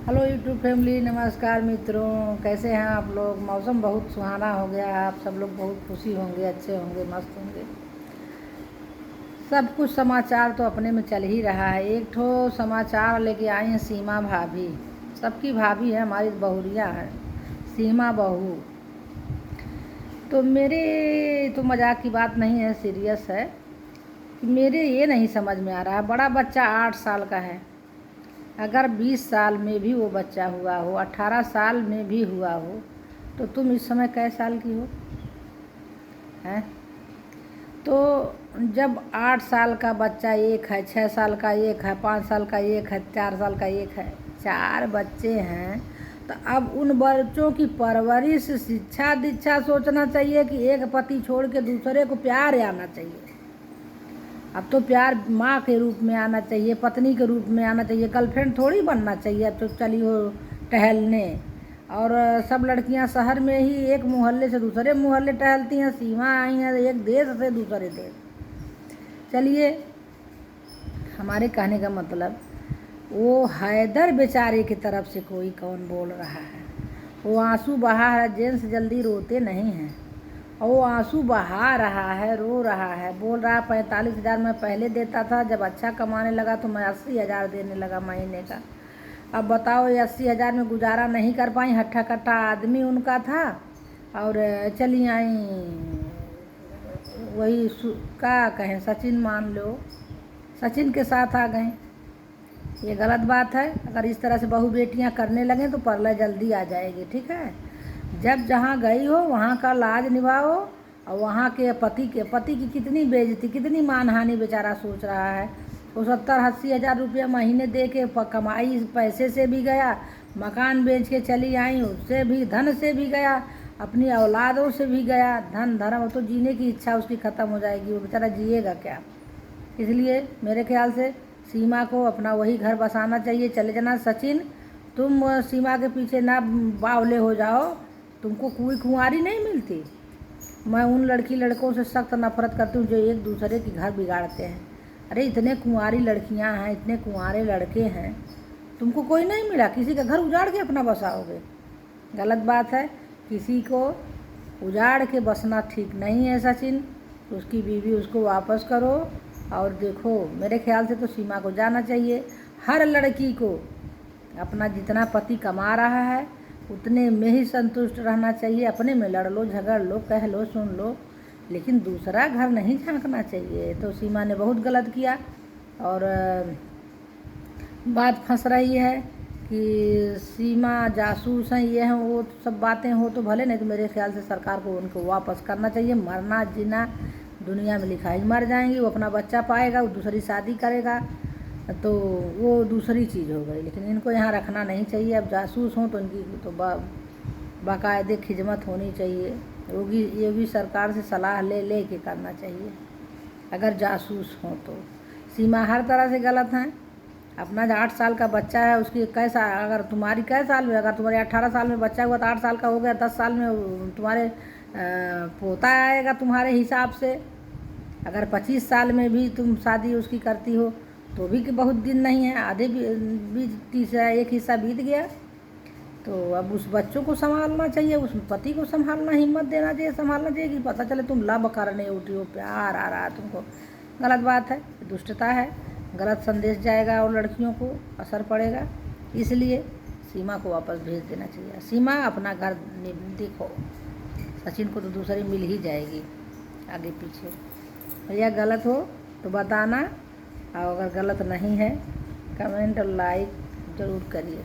Hello YouTube family, नमस्कार मित्रों। कैसे हैं आप लोग? मौसम बहुत सुहाना हो गया है। आप सब लोग बहुत खुशी होंगे, अच्छे होंगे, मस्त होंगे। सब कुछ समाचार तो अपने में चल ही रहा है। एक ठो समाचार लेके आई हैं सीमा भाभी। सबकी भाभी है, हमारी बहुरिया है सीमा बहू। तो मेरे तो मजाक की बात नहीं है, सीरियस है कि मेरे ये नहीं समझ में आ रहा है। बड़ा बच्चा 8 साल का है, अगर 20 साल में भी वो बच्चा हुआ हो, 18 साल में भी हुआ हो, तो तुम इस समय कै साल की हो हैं? तो जब 8 साल का बच्चा एक है, 6 साल का एक है, 5 साल का एक है, 4 साल का एक है, 4 बच्चे हैं, तो अब उन बच्चों की परवरिश, शिक्षा दीक्षा सोचना चाहिए कि एक पति छोड़ के दूसरे को प्यार आना चाहिए। अब तो प्यार माँ के रूप में आना चाहिए, पत्नी के रूप में आना चाहिए, गर्लफ्रेंड थोड़ी बनना चाहिए। अब तो चली हो टहलने, और सब लड़कियां शहर में ही एक मोहल्ले से दूसरे मोहल्ले टहलती हैं। सीमा आई हैं एक देश से दूसरे देश। चलिए, हमारे कहने का मतलब, वो हैदर बेचारे की तरफ से कोई कौन बोल रहा है? वो आंसू बहा है, जेंट्स जल्दी रोते नहीं हैं, और वो आंसू बहा रहा है, रो रहा है, बोल रहा है 45,000 मैं पहले देता था, जब अच्छा कमाने लगा तो मैं 80,000 देने लगा महीने का। अब बताओ, ये 80,000 में गुजारा नहीं कर पाई। हट्ठा कट्ठा आदमी उनका था, और चली आई वही क्या कहें, सचिन मान लो, सचिन के साथ आ गए। ये गलत बात है। अगर इस तरह से बहू बेटियां करने लगें तो परलय जल्दी आ जाएगी, ठीक है? जब जहाँ गई हो वहाँ का लाज निभाओ, और वहाँ के पति की कितनी बेइज्जती, कितनी मानहानि बेचारा सोच रहा है। वो 70-80 हज़ार रुपया महीने दे के कमाई पैसे से भी गया, मकान बेच के चली आई, उससे भी, धन से भी गया, अपनी औलादों से भी गया। धन धर्म, तो जीने की इच्छा उसकी ख़त्म हो जाएगी, वो बेचारा जिएगा क्या? इसलिए मेरे ख्याल से सीमा को अपना वही घर बसाना चाहिए। चले जाना सचिन, तुम सीमा के पीछे ना बावले हो जाओ। तुमको कोई कुंवारी नहीं मिलती। मैं उन लड़की लड़कों से सख्त नफरत करती हूँ जो एक दूसरे के घर बिगाड़ते हैं। अरे इतने कुंवारी लड़कियाँ हैं, इतने कुंवारे लड़के हैं, तुमको कोई नहीं मिला, किसी का घर उजाड़ के अपना बसाओगे? गलत बात है। किसी को उजाड़ के बसना ठीक नहीं है सचिन। उसकी बीवी, उसको वापस करो। और देखो, मेरे ख्याल से तो सीमा को जाना चाहिए। हर लड़की को अपना जितना पति कमा रहा है उतने में ही संतुष्ट रहना चाहिए। अपने में लड़ लो, झगड़ लो, कह लो, सुन लो, लेकिन दूसरा घर नहीं झांकना चाहिए। तो सीमा ने बहुत गलत किया, और बात फंस रही है कि सीमा जासूस हैं, ये हैं, वो सब बातें हो तो भले, नहीं तो मेरे ख्याल से सरकार को उनको वापस करना चाहिए। मरना जीना दुनिया में लिखा है, मर जाएंगी, वो अपना बच्चा पाएगा, वो दूसरी शादी करेगा, तो वो दूसरी चीज़ हो गई, लेकिन इनको यहाँ रखना नहीं चाहिए। अब जासूस हों तो इनकी तो बाकायदे खिदमत होनी चाहिए। योगी सरकार से सलाह ले के करना चाहिए अगर जासूस हों तो। सीमा हर तरह से गलत हैं। अपना जो 8 साल का बच्चा है, उसकी कैसा, अगर तुम्हारी कै साल में, अगर तुम्हारे 18 साल में बच्चा हुआ तो 8 साल का हो गया, 10 साल में तुम्हारे पोता आएगा तुम्हारे हिसाब से। अगर 25 साल में भी तुम शादी उसकी करती हो तो भी कि बहुत दिन नहीं है, आधे भी तीसरा एक हिस्सा बीत गया। तो अब उस बच्चों को संभालना चाहिए, उस पति को संभालना, हिम्मत देना चाहिए, संभालना चाहिए कि पता चले तुम लव करने उठी हो, प्यार आ रहा है तुमको। गलत बात है, दुष्टता है, गलत संदेश जाएगा और लड़कियों को असर पड़ेगा। इसलिए सीमा को वापस भेज देना चाहिए। सीमा अपना घर देखो, सचिन को तो दूसरी मिल ही जाएगी आगे पीछे। भैया गलत हो तो बताना, और अगर गलत नहीं है कमेंट और लाइक ज़रूर करिए।